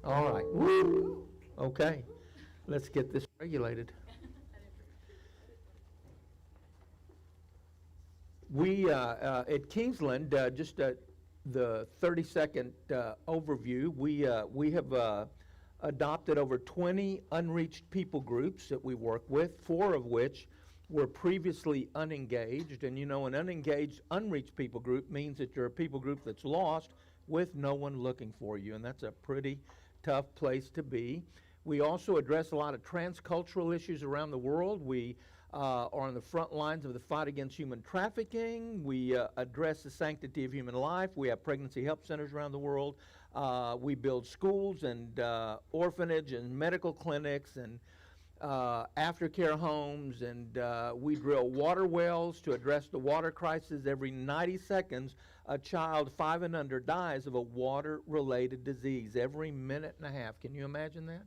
All right. Woo. Okay. Let's get this regulated. We at Kingsland, the 30-second overview. We have adopted over 20 unreached people groups that we work with, four of which were previously unengaged. And you know, an unengaged, unreached people group means that you're a people group that's lost with no one looking for you, and that's a pretty tough place to be. We also address a lot of transcultural issues around the world. We are on the front lines of the fight against human trafficking. We address the sanctity of human life. We have pregnancy help centers around the world. We build schools and orphanage and medical clinics and aftercare homes, and we drill water wells to address the water crisis. Every 90 seconds, a child 5 and under dies of a water-related disease every minute and a half. Can you imagine that?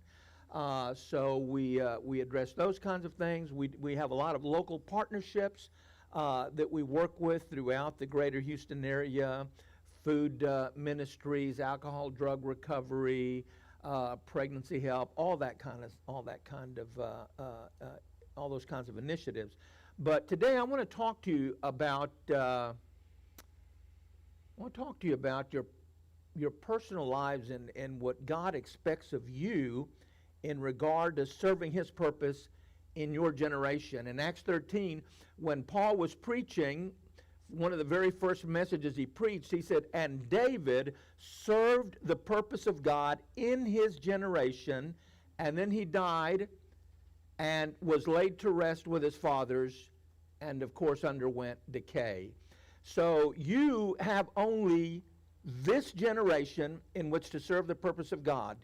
So we address those kinds of things. We have a lot of local partnerships that we work with throughout the greater Houston area, food ministries, alcohol, drug recovery, pregnancy help, all those kinds of initiatives. But today I want to talk to you about your personal lives and what God expects of you in regard to serving His purpose in your generation. In Acts 13, when Paul was preaching, one of the very first messages he preached, he said, "And David served the purpose of God in his generation," and then he died and was laid to rest with his fathers, and of course underwent decay. So you have only this generation in which to serve the purpose of God.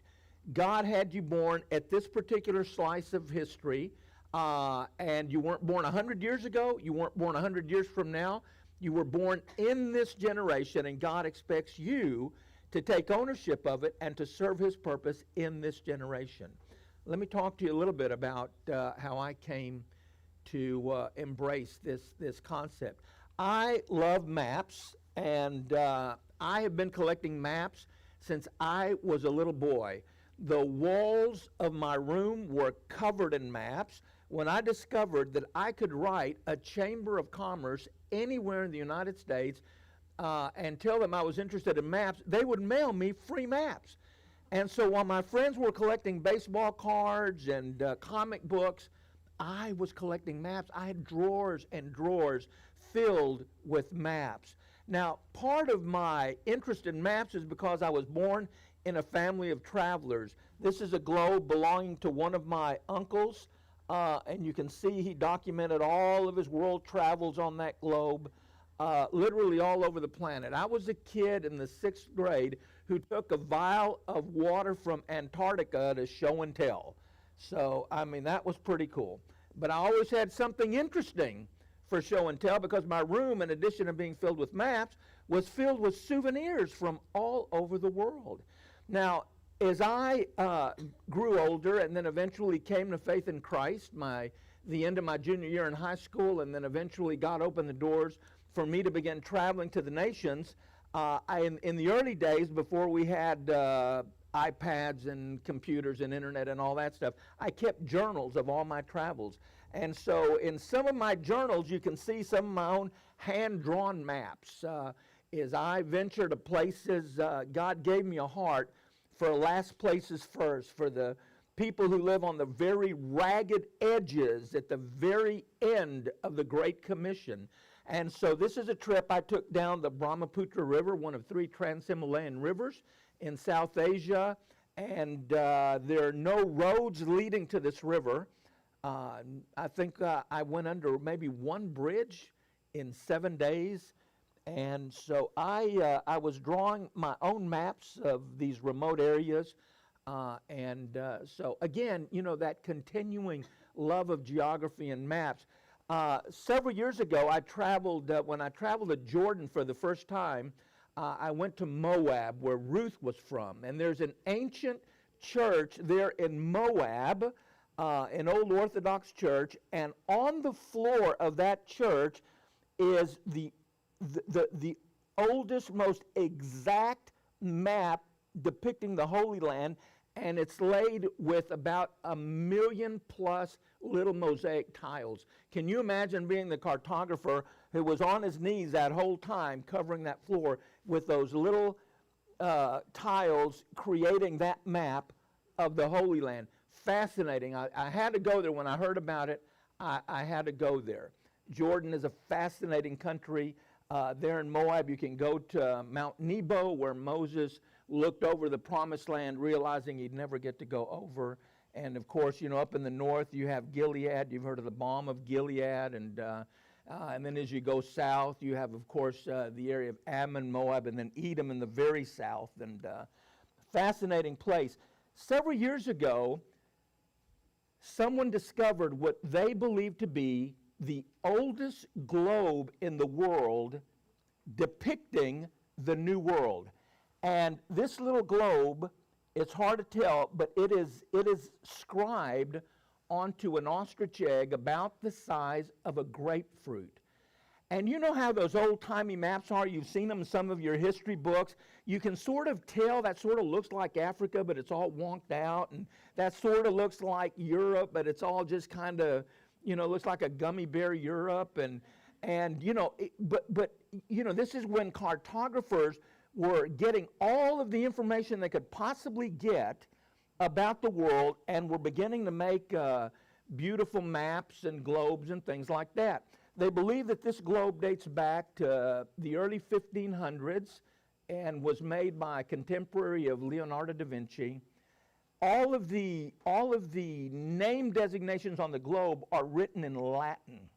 God had you born at this particular slice of history, and you weren't born 100 years ago, you weren't born 100 years from now. You were born in this generation, and God expects you to take ownership of it and to serve His purpose in this generation. Let me talk to you a little bit about how I came to embrace this concept. I love maps, and I have been collecting maps since I was a little boy. The walls of my room were covered in maps. When I discovered that I could write a Chamber of Commerce anywhere in the United States and tell them I was interested in maps, they would mail me free maps. And so while my friends were collecting baseball cards and comic books, I was collecting maps. I had drawers and drawers filled with maps. Now, part of my interest in maps is because I was born in a family of travelers. This is a globe belonging to one of my uncles, and you can see he documented all of his world travels on that globe, literally all over the planet. I was a kid in the 6th grade who took a vial of water from Antarctica to show and tell. So, I mean, that was pretty cool. But I always had something interesting for show and tell, because my room, in addition to being filled with maps, was filled with souvenirs from all over the world. Now, as I grew older and then eventually came to faith in Christ, the end of my junior year in high school, and then eventually God opened the doors for me to begin traveling to the nations, in the early days, before we had iPads and computers and internet and all that stuff, I kept journals of all my travels. And so in some of my journals, you can see some of my own hand-drawn maps. As I venture to places, God gave me a heart for last places first, for the people who live on the very ragged edges at the very end of the Great Commission. And so this is a trip I took down the Brahmaputra River, one of 3 trans-Himalayan rivers in South Asia, and there are no roads leading to this river. I think I went under maybe one bridge in 7 days. And so I was drawing my own maps of these remote areas. So again, you know, that continuing love of geography and maps. Several years ago, when I traveled to Jordan for the first time, I went to Moab, where Ruth was from. And there's an ancient church there in Moab, an old Orthodox church. And on the floor of that church is the oldest, most exact map depicting the Holy Land, and it's laid with about 1,000,000 plus little mosaic tiles. Can you imagine being the cartographer who was on his knees that whole time covering that floor with those little tiles creating that map of the Holy Land? Fascinating. I had to go there. When I heard about it, I had to go there. Jordan is a fascinating country. There in Moab, you can go to Mount Nebo, where Moses looked over the promised land, realizing he'd never get to go over. And of course, up in the north, you have Gilead. You've heard of the balm of Gilead. And then as you go south, you have, of course, the area of Ammon, Moab, and then Edom in the very south. And fascinating place. Several years ago, someone discovered what they believed to be the oldest globe in the world depicting the New World. And this little globe, it's hard to tell, but it is scribed onto an ostrich egg about the size of a grapefruit. And you know how those old-timey maps are? You've seen them in some of your history books. You can sort of tell that sort of looks like Africa, but it's all wonked out. And that sort of looks like Europe, but it's all just kind of, looks like a gummy bear Europe. But this is when cartographers were getting all of the information they could possibly get about the world and were beginning to make beautiful maps and globes and things like that. They believe that this globe dates back to the early 1500s and was made by a contemporary of Leonardo da Vinci. All of the name designations on the globe are written in Latin.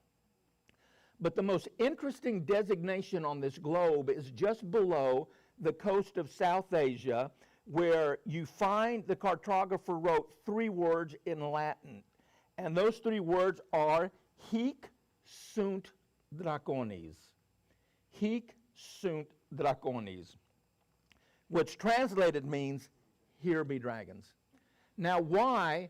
But the most interesting designation on this globe is just below the coast of South Asia, where you find the cartographer wrote 3 words in Latin. And those 3 words are hic sunt dracones. Hic sunt dracones, which translated means, here be dragons. Now, why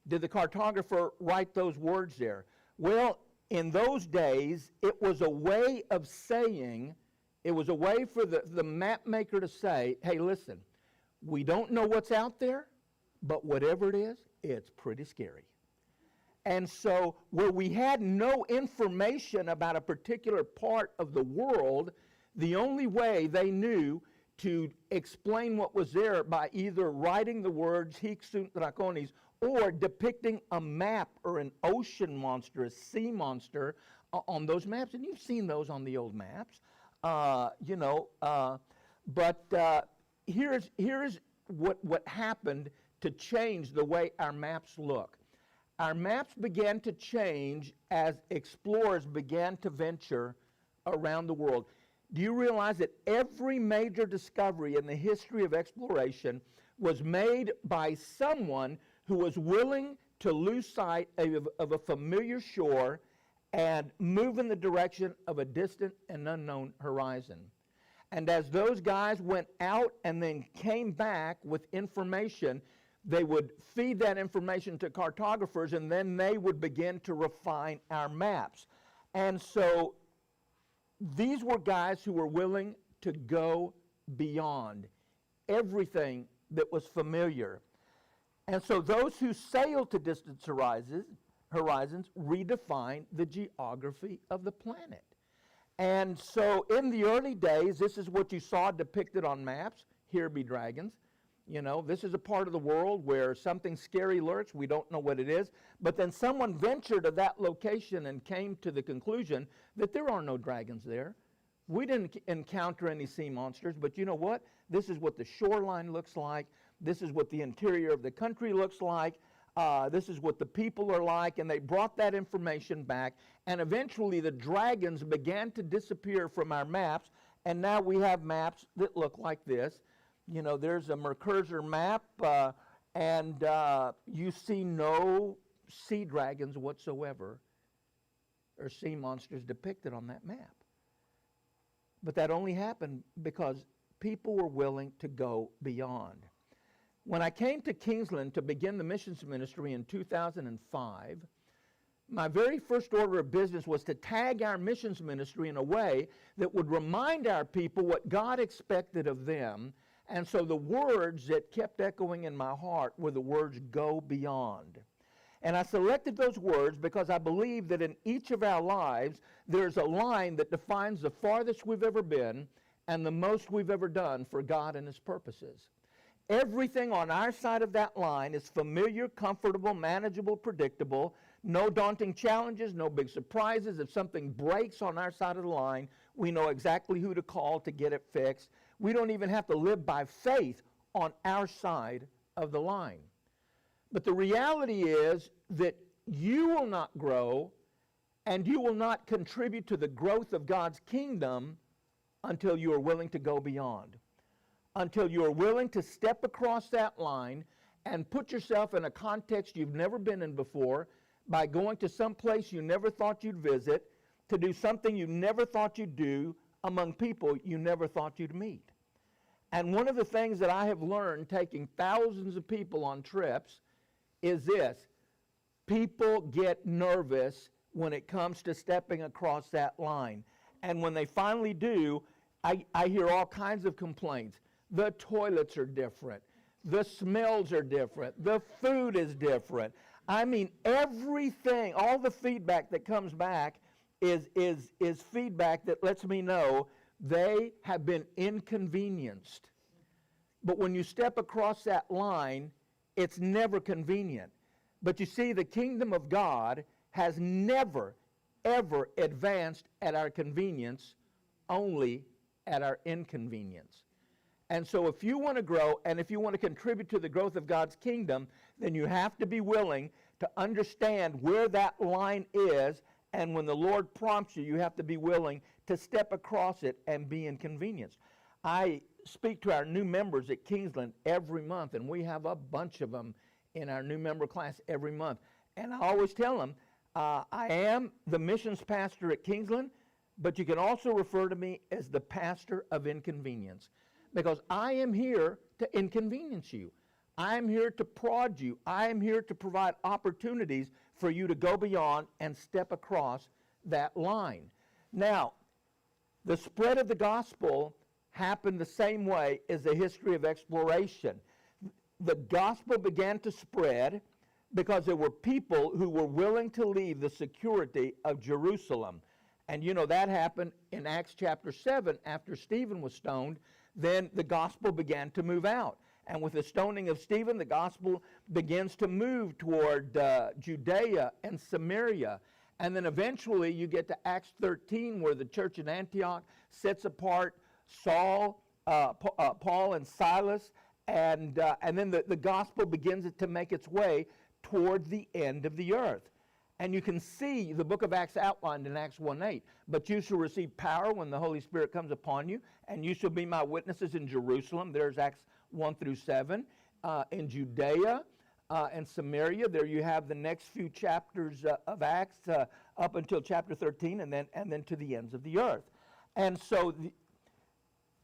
did the cartographer write those words there? Well, in those days, it was a way of saying, it was a way for the map maker to say, hey, listen, we don't know what's out there, but whatever it is, it's pretty scary. And so where we had no information about a particular part of the world, the only way they knew to explain what was there by either writing the words hic sunt dracones or depicting a map or an ocean monster, a sea monster, on those maps. And you've seen those on the old maps, but here's what happened to change the way our maps look. Our maps began to change as explorers began to venture around the world. Do you realize that every major discovery in the history of exploration was made by someone who was willing to lose sight of a familiar shore and move in the direction of a distant and unknown horizon? And as those guys went out and then came back with information, they would feed that information to cartographers, and then they would begin to refine our maps. And so these were guys who were willing to go beyond everything that was familiar. And so those who sailed to distant horizons redefined the geography of the planet. And so in the early days, this is what you saw depicted on maps. Here be dragons. This is a part of the world where something scary lurks. We don't know what it is. But then someone ventured to that location and came to the conclusion that there are no dragons there. We didn't encounter any sea monsters, but you know what? This is what the shoreline looks like. This is what the interior of the country looks like. This is what the people are like. And they brought that information back. And eventually the dragons began to disappear from our maps. And now we have maps that look like this. There's a Mercator map, and you see no sea dragons whatsoever or sea monsters depicted on that map. But that only happened because people were willing to go beyond. When I came to Kingsland to begin the missions ministry in 2005, my very first order of business was to tag our missions ministry in a way that would remind our people what God expected of them And so the words that kept echoing in my heart were the words, go beyond. And I selected those words because I believe that in each of our lives, there's a line that defines the farthest we've ever been and the most we've ever done for God and His purposes. Everything on our side of that line is familiar, comfortable, manageable, predictable, no daunting challenges, no big surprises. If something breaks on our side of the line, we know exactly who to call to get it fixed. We don't even have to live by faith on our side of the line. But the reality is that you will not grow and you will not contribute to the growth of God's kingdom until you are willing to go beyond. Until you are willing to step across that line and put yourself in a context you've never been in before by going to some place you never thought you'd visit, to do something you never thought you'd do among people you never thought you'd meet. And one of the things that I have learned taking thousands of people on trips is this: people get nervous when it comes to stepping across that line. And when they finally do, I hear all kinds of complaints. The toilets are different. The smells are different. The food is different. I mean, everything, all the feedback that comes back is feedback that lets me know they have been inconvenienced. But when you step across that line, it's never convenient. But you see, the kingdom of God has never, ever advanced at our convenience, only at our inconvenience. And so if you want to grow and if you want to contribute to the growth of God's kingdom, then you have to be willing to understand where that line is, and when the Lord prompts you, you have to be willing to step across it and be inconvenienced. I speak to our new members at Kingsland every month, and we have a bunch of them in our new member class every month. And I always tell them, I am the missions pastor at Kingsland, but you can also refer to me as the pastor of inconvenience, because I am here to inconvenience you. I am here to prod you. I am here to provide opportunities for you to go beyond and step across that line. Now, the spread of the gospel happened the same way as the history of exploration. The gospel began to spread because there were people who were willing to leave the security of Jerusalem. And you know that happened in Acts chapter 7 after Stephen was stoned. Then the gospel began to move out. And with the stoning of Stephen, the gospel begins to move toward Judea and Samaria. And then eventually you get to Acts 13, where the church in Antioch sets apart Paul and Silas, and then the gospel begins to make its way toward the end of the earth. And you can see the book of Acts outlined in Acts 1:8. But you shall receive power when the Holy Spirit comes upon you, and you shall be my witnesses in Jerusalem. There's Acts 1-7. In Judea and Samaria. There you have the next few chapters of Acts up until chapter 13, and then to the ends of the earth. And so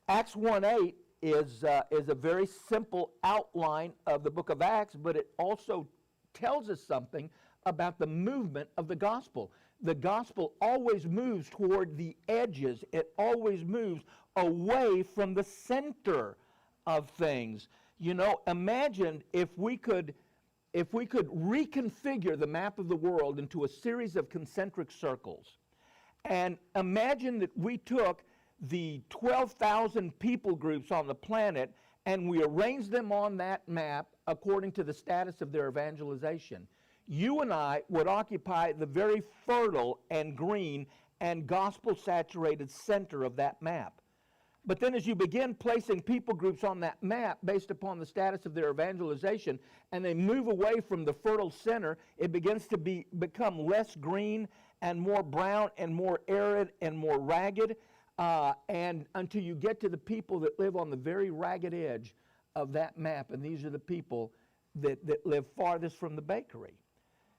Acts 1:8 is a very simple outline of the book of Acts, but it also tells us something about the movement of the gospel. The gospel always moves toward the edges. It always moves away from the center of things. You know, imagine if we could reconfigure the map of the world into a series of concentric circles. And imagine that we took the 12,000 people groups on the planet and we arranged them on that map according to the status of their evangelization. You and I would occupy the very fertile and green and gospel-saturated center of that map. But then as you begin placing people groups on that map based upon the status of their evangelization, and they move away from the fertile center, it begins to become less green and more brown and more arid and more ragged, and until you get to the people that live on the very ragged edge of that map. And these are the people that live farthest from the bakery.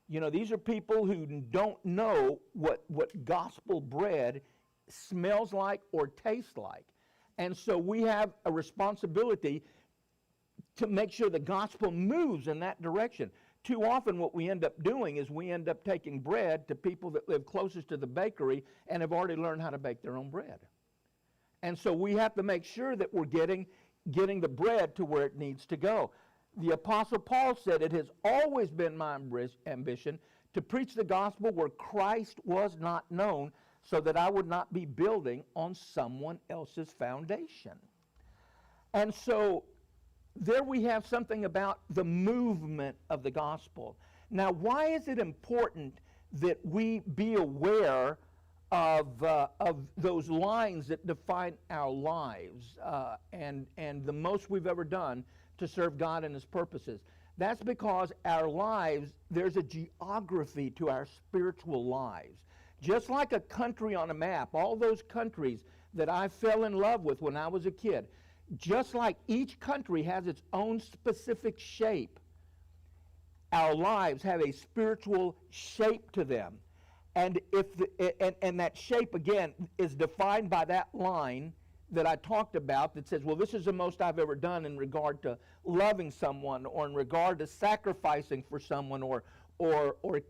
You know, these are people who don't know what gospel bread smells like or tastes like. And so we have a responsibility to make sure the gospel moves in that direction. Too often what we end up doing is we end up taking bread to people that live closest to the bakery and have already learned how to bake their own bread. And so we have to make sure that we're getting getting the bread to where it needs to go. The Apostle Paul said, it has always been my ambition to preach the gospel where Christ was not known, so that I would not be building on someone else's foundation. And so there we have something about the movement of the gospel. Now, why is it important that we be aware of those lines that define our lives and the most we've ever done to serve God and His purposes? That's because our lives, there's a geography to our spiritual lives. Just like a country on a map, all those countries that I fell in love with when I was a kid, just like each country has its own specific shape, our lives have a spiritual shape to them. And and that shape, again, is defined by that line that I talked about that says, well, this is the most I've ever done in regard to loving someone, or in regard to sacrificing for someone, or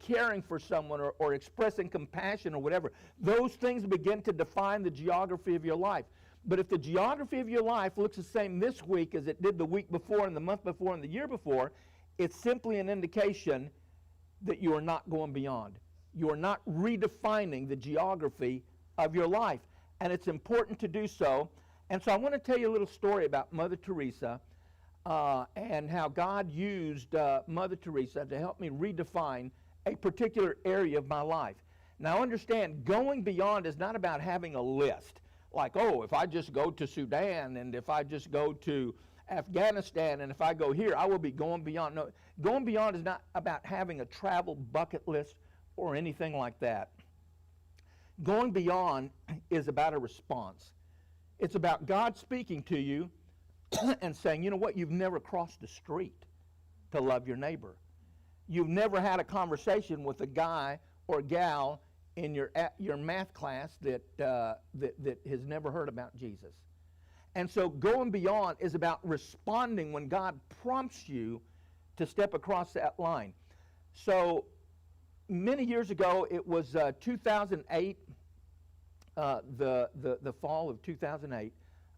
caring for someone, or expressing compassion, or whatever. Those things begin to define the geography of your life. But if the geography of your life looks the same this week as it did the week before, and the month before, and the year before, it's simply an indication that you are not going beyond. You are not redefining the geography of your life. And it's important to do so. And so I want to tell you a little story about Mother Teresa and how God used Mother Teresa to help me redefine a particular area of my life. Now understand, going beyond is not about having a list. Like, oh, if I just go to Sudan, and if I just go to Afghanistan, and if I go here, I will be going beyond. No, going beyond is not about having a travel bucket list or anything like that. Going beyond is about a response. It's about God speaking to you and saying, you know what, you've never crossed the street to love your neighbor. You've never had a conversation with a guy or gal in your math class that has never heard about Jesus. And so going beyond is about responding when God prompts you to step across that line. So many years ago, it was 2008, the fall of 2008.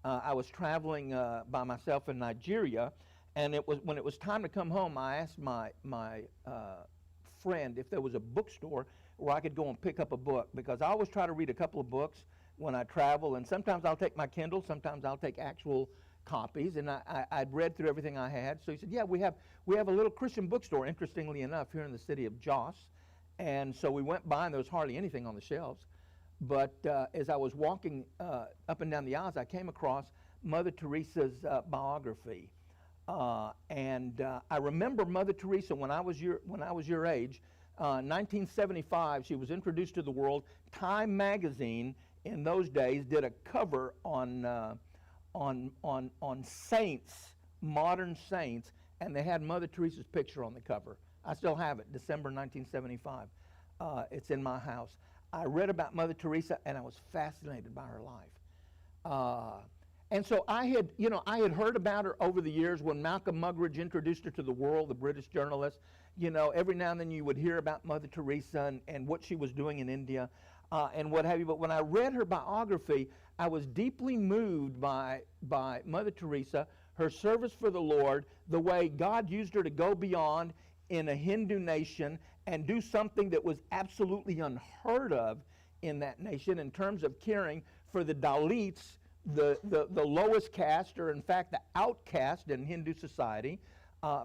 I was traveling by myself in Nigeria, and when it was time to come home, I asked my friend if there was a bookstore where I could go and pick up a book, because I always try to read a couple of books when I travel, and sometimes I'll take my Kindle, sometimes I'll take actual copies, and I'd read through everything I had. So he said, yeah, we have a little Christian bookstore, interestingly enough, here in the city of Jos. And so we went by, and there was hardly anything on the shelves. But as I was walking up and down the aisles, I came across Mother Teresa's biography. And I remember Mother Teresa when I was your age. 1975, she was introduced to the world. Time magazine in those days did a cover on saints, modern saints, and they had Mother Teresa's picture on the cover. I still have it, December 1975. It's in my house. I read about Mother Teresa, and I was fascinated by her life. And so I had heard about her over the years when Malcolm Muggeridge introduced her to the world, the British journalist. Every now and then you would hear about Mother Teresa and what she was doing in India and what have you. But when I read her biography, I was deeply moved by Mother Teresa, her service for the Lord, the way God used her to go beyond in a Hindu nation and do something that was absolutely unheard of in that nation in terms of caring for the Dalits, the lowest caste, or in fact the outcast in Hindu society,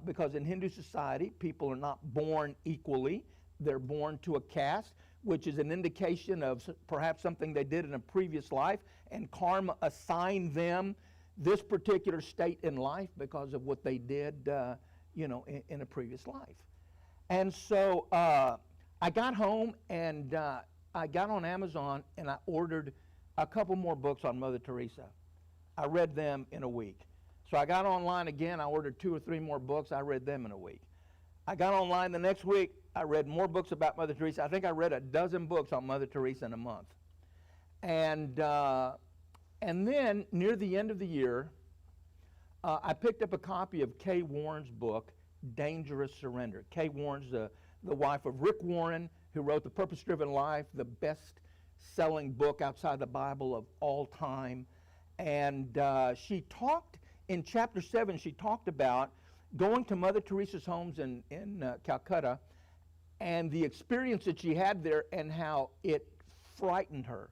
because in Hindu society people are not born equally. They're born to a caste, which is an indication of perhaps something they did in a previous life, and karma assigned them this particular state in life because of what they did in a previous life. And so I got home, and I got on Amazon, and I ordered a couple more books on Mother Teresa. I read them in a week. So I got online again, I ordered 2 or 3 more books, I read them in a week. I got online the next week, I read more books about Mother Teresa. I think I read 12 books on Mother Teresa in a month. And then, near the end of the year, I picked up a copy of Kay Warren's book, Dangerous Surrender. Kay Warren's the wife of Rick Warren, who wrote The Purpose-Driven Life, the best-selling book outside the Bible of all time. And she talked in chapter 7, she talked about going to Mother Teresa's homes in Calcutta and the experience that she had there and how it frightened her.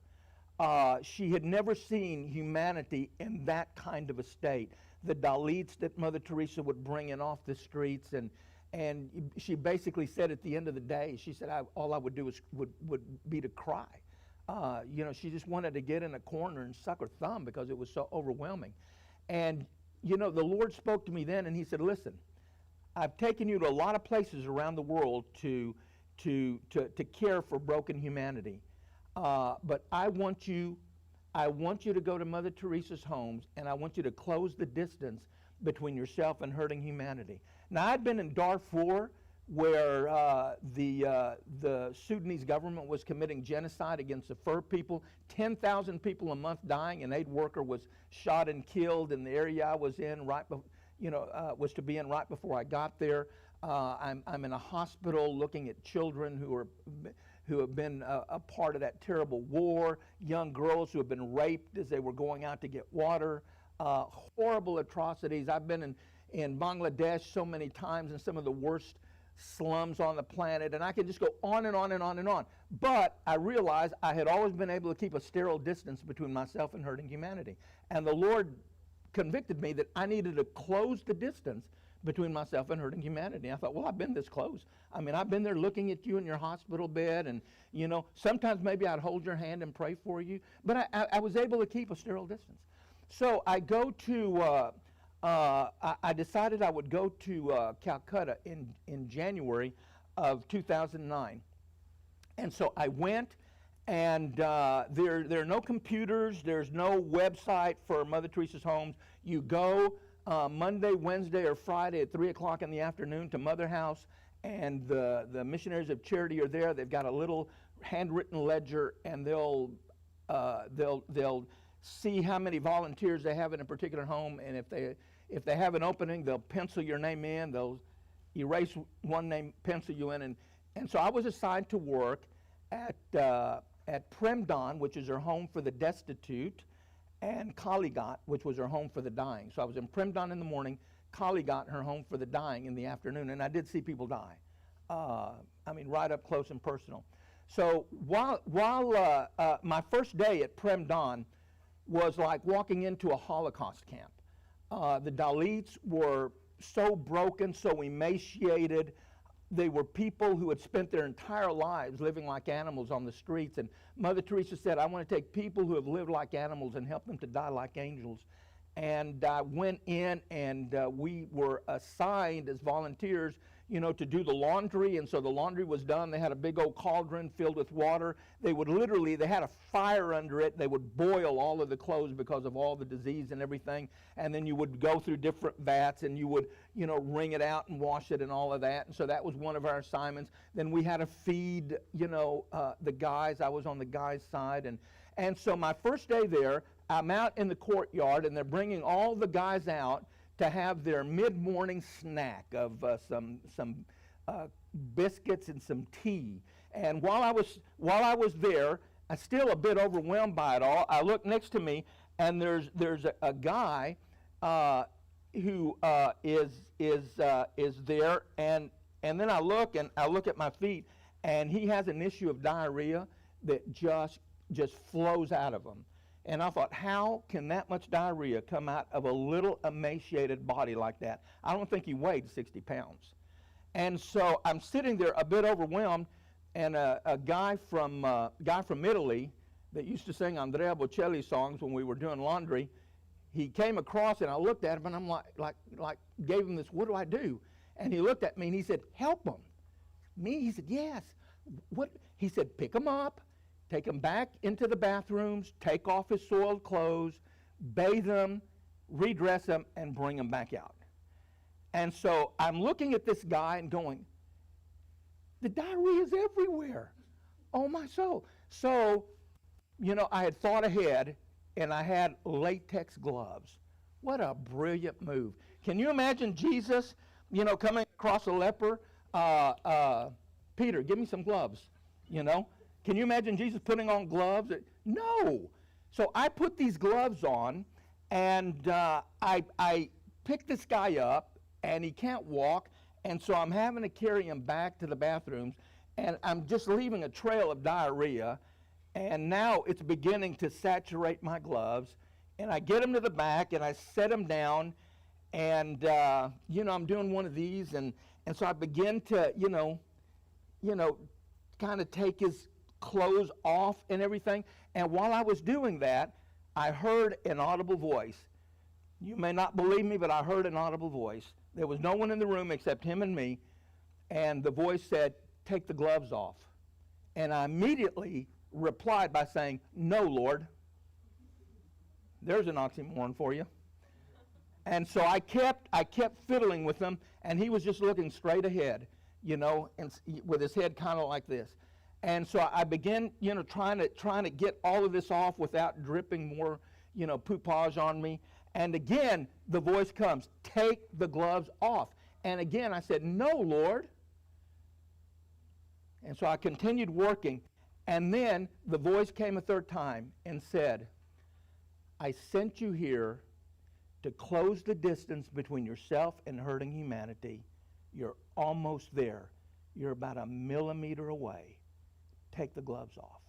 She had never seen humanity in that kind of a state. The Dalits that Mother Teresa would bring in off the streets, and she basically said at the end of the day, she said, all I would do would be to cry. She just wanted to get in a corner and suck her thumb because it was so overwhelming. And, the Lord spoke to me then, and he said, listen, I've taken you to a lot of places around the world to care for broken humanity. But I want you to go to Mother Teresa's homes, and I want you to close the distance between yourself and hurting humanity. Now, I'd been in Darfur, where the Sudanese government was committing genocide against the Fur people. 10,000 people a month dying. An aid worker was shot and killed in the area I was in was to be in right before I got there. I'm in a hospital looking at children who have been a part of that terrible war, young girls who have been raped as they were going out to get water, horrible atrocities. I've been in Bangladesh so many times in some of the worst slums on the planet, and I could just go on and on and on and on. But I realized I had always been able to keep a sterile distance between myself and hurting humanity. And the Lord convicted me that I needed to close the distance between myself and hurting humanity. I thought, well, I've been this close. I mean, I've been there looking at you in your hospital bed, and, sometimes maybe I'd hold your hand and pray for you, but I was able to keep a sterile distance. So I go to, I decided I would go to Calcutta in January of 2009. And so I went, and there are no computers, there's no website for Mother Teresa's homes. You go Monday, Wednesday, or Friday at 3 o'clock in the afternoon to Mother House, and the Missionaries of Charity are there. They've got a little handwritten ledger, and they'll see how many volunteers they have in a particular home, and if they have an opening, they'll pencil your name in. They'll erase one name, pencil you in, and so I was assigned to work at Premdan, which is her home for the destitute, and Kaligat, which was her home for the dying. So I was in Premdan in the morning, Kaligat, her home for the dying, in the afternoon, and I did see people die. Right up close and personal. So while my first day at Premdan was like walking into a Holocaust camp. The Dalits were so broken, so emaciated. They were people who had spent their entire lives living like animals on the streets. And Mother Teresa said, I want to take people who have lived like animals and help them to die like angels. And I went in, and we were assigned as volunteers, to do the laundry. And so the laundry was done. They had a big old cauldron filled with water. They had a fire under it. They would boil all of the clothes because of all the disease and everything. And then you would go through different vats, and you would, wring it out and wash it and all of that. And so that was one of our assignments. Then we had to feed, the guys. I was on the guys' side. And so my first day there, I'm out in the courtyard, and they're bringing all the guys out to have their mid-morning snack of some biscuits and some tea. And while I was there, I'm still a bit overwhelmed by it all. I look next to me, and there's a guy who is there, and then I look at my feet, and he has an issue of diarrhea that just flows out of him. And I thought, how can that much diarrhea come out of a little emaciated body like that? I don't think he weighed 60 pounds. And so I'm sitting there a bit overwhelmed, and a guy from Italy that used to sing Andrea Bocelli songs when we were doing laundry, he came across, and I looked at him, and I'm like gave him this, what do I do? And he looked at me, and he said, help him. Me? He said, yes. What? He said, pick him up. Take him back into the bathrooms, take off his soiled clothes, bathe him, redress him, and bring him back out. And so I'm looking at this guy and going, the diarrhea is everywhere. Oh, my soul. So, I had thought ahead, and I had latex gloves. What a brilliant move. Can you imagine Jesus, coming across a leper? Peter, give me some gloves, Can you imagine Jesus putting on gloves? No. So I put these gloves on, And I picked this guy up, and he can't walk, and so I'm having to carry him back to the bathrooms, and I'm just leaving a trail of diarrhea, and now it's beginning to saturate my gloves, and I get him to the back, and I set him down, and, I'm doing one of these, and so I begin to, kind of take his clothes off and everything, and while I was doing that, I heard an audible voice. You may not believe me, but I heard an audible voice. There was no one in the room except him and me, and the voice said, "Take the gloves off." And I immediately replied by saying, "No, Lord." There's an oxymoron for you. And so I kept fiddling with him, and he was just looking straight ahead, and with his head kind of like this. And so I began, trying to get all of this off without dripping more, poupage on me. And again, the voice comes, "Take the gloves off." And again, I said, "No, Lord." And so I continued working. And then the voice came a third time and said, "I sent you here to close the distance between yourself and hurting humanity. You're almost there. You're about a millimeter away. Take the gloves off."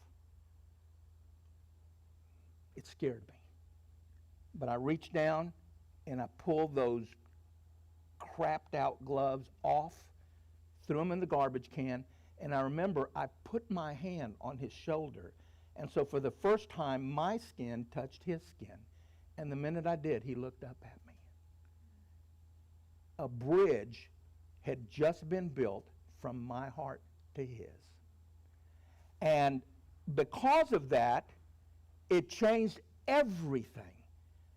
It scared me. But I reached down and I pulled those crapped out gloves off, threw them in the garbage can, and I remember I put my hand on his shoulder. And so for the first time, my skin touched his skin. And the minute I did, he looked up at me. A bridge had just been built from my heart to his. And because of that, it changed everything.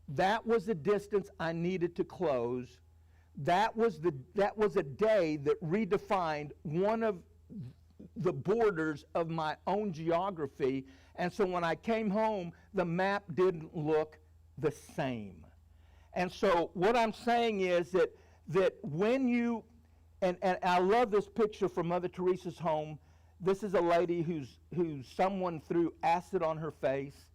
That was the distance I needed to close. That was a day that redefined one of the borders of my own geography. And so when I came home, the map didn't look the same. And so what I'm saying is that when you, and I love this picture from Mother Teresa's home. This is a lady who's someone threw acid on her face.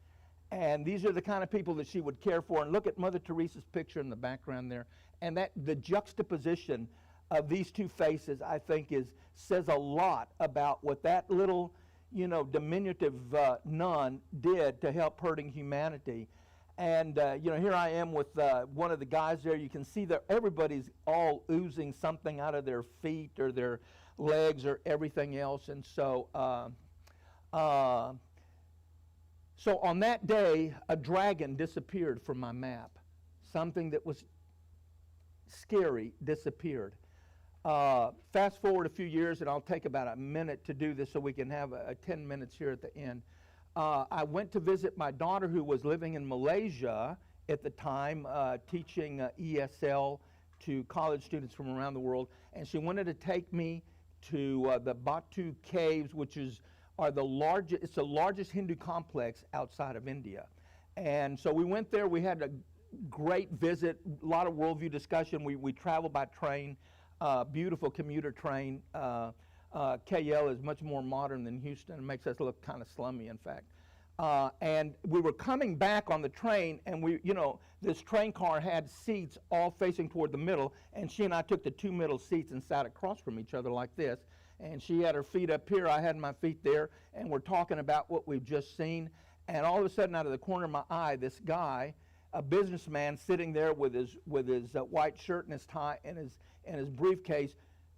And these are the kind of people that she would care for. And look at Mother Teresa's picture in the background there. And that the juxtaposition of these two faces, I think, says a lot about what that little, diminutive nun did to help hurting humanity. And, here I am with one of the guys there. You can see that everybody's all oozing something out of their feet or their legs or everything else. And so, so on that day, a dragon disappeared from my map. Something that was scary disappeared. Fast forward a few years, and I'll take about a minute to do this so we can have 10 minutes here at the end. I went to visit my daughter who was living in Malaysia at the time, teaching ESL to college students from around the world, and she wanted to take me to the Batu Caves, which are the largest, it's the largest Hindu complex outside of India. And so we went there, we had a great visit, a lot of worldview discussion. We traveled by train, beautiful commuter train. KL is much more modern than Houston. It makes us look kind of slummy, in fact. And we were coming back on the train, and this train car had seats all facing toward the middle, and she and I took the two middle seats and sat across from each other like this. And she had her feet up here, I had my feet there, and we're talking about what we've just seen. And all of a sudden, out of the corner of my eye, this guy, a businessman sitting there with his white shirt and his tie and his briefcase,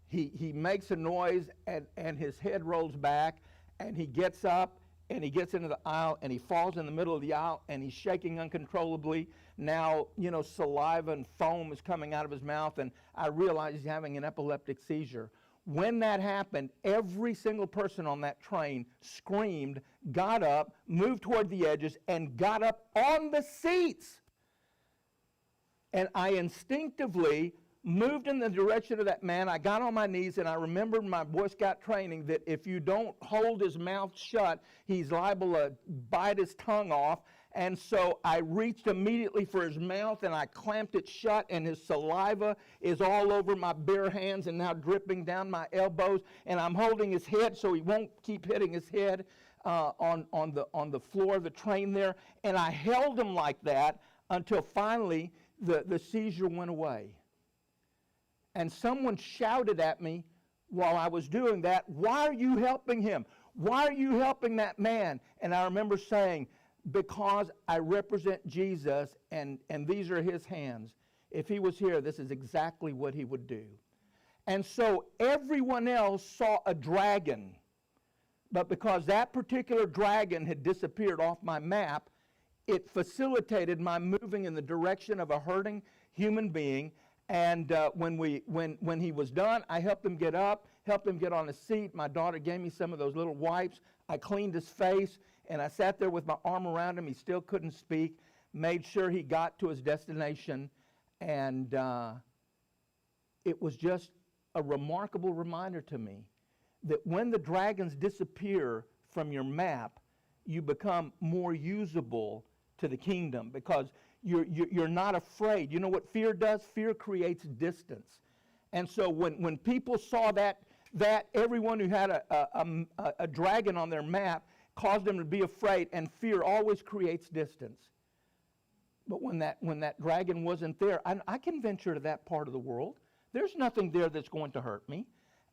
he makes a noise, and his head rolls back, and he gets up, and he gets into the aisle, and he falls in the middle of the aisle, and he's shaking uncontrollably. Now, saliva and foam is coming out of his mouth, and I realize he's having an epileptic seizure. When that happened, every single person on that train screamed, got up, moved toward the edges, and got up on the seats. And I instinctively moved in the direction of that man. I got on my knees, and I remembered my Boy Scout training that if you don't hold his mouth shut, he's liable to bite his tongue off. And so I reached immediately for his mouth, and I clamped it shut, and his saliva is all over my bare hands and now dripping down my elbows. And I'm holding his head so he won't keep hitting his head on the floor of the train there. And I held him like that until finally the seizure went away. And someone shouted at me while I was doing that, "Why are you helping him? Why are you helping that man?" And I remember saying, "Because I represent Jesus, and these are his hands. If he was here, this is exactly what he would do." And so everyone else saw a dragon. But because that particular dragon had disappeared off my map, it facilitated my moving in the direction of a hurting human being. And when he was done, I helped him get up, helped him get on a seat. My daughter gave me some of those little wipes. I cleaned his face, and I sat there with my arm around him. He still couldn't speak. Made sure he got to his destination. And it was just a remarkable reminder to me that when the dragons disappear from your map, you become more usable to the kingdom because you're not afraid. You know what fear does? Fear creates distance. And so when people saw that everyone who had a dragon on their map caused them to be afraid, and fear always creates distance. But when that dragon wasn't there, I can venture to that part of the world. There's nothing there that's going to hurt me.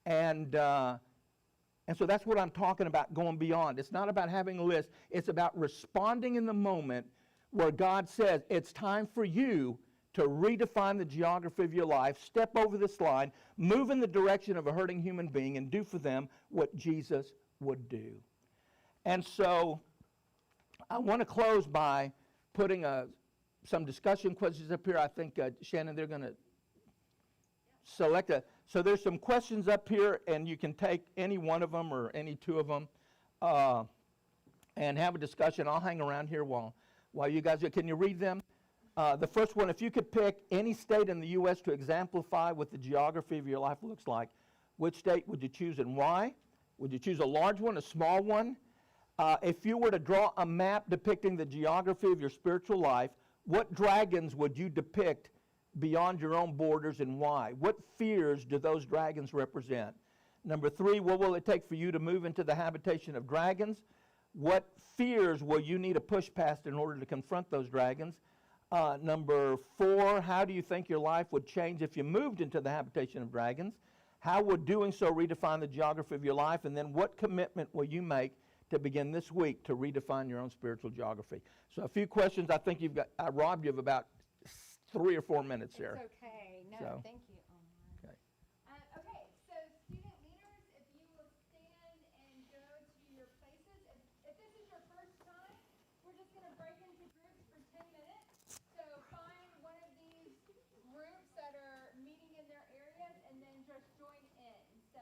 And so that's what I'm talking about, going beyond. It's not about having a list. It's about responding in the moment where God says, it's time for you to redefine the geography of your life, step over this line, move in the direction of a hurting human being, and do for them what Jesus would do. And so I want to close by putting some discussion questions up here. I think, Shannon, they're going to select so there's some questions up here, and you can take any one of them or any two of them and have a discussion. I'll hang around here while you guys do. Can you read them? The first one, if you could pick any state in the U.S. to exemplify what the geography of your life looks like, which state would you choose and why? Would you choose a large one, a small one? If you were to draw a map depicting the geography of your spiritual life, what dragons would you depict beyond your own borders and why? What fears do those dragons represent? Number 3, what will it take for you to move into the habitation of dragons? What fears will you need to push past in order to confront those dragons? Number 4, how do you think your life would change if you moved into the habitation of dragons? How would doing so redefine the geography of your life? And then what commitment will you make to begin this week to redefine your own spiritual geography? So a few questions. I think I robbed you of about 3 or 4 minutes here. It's okay. No, So. thank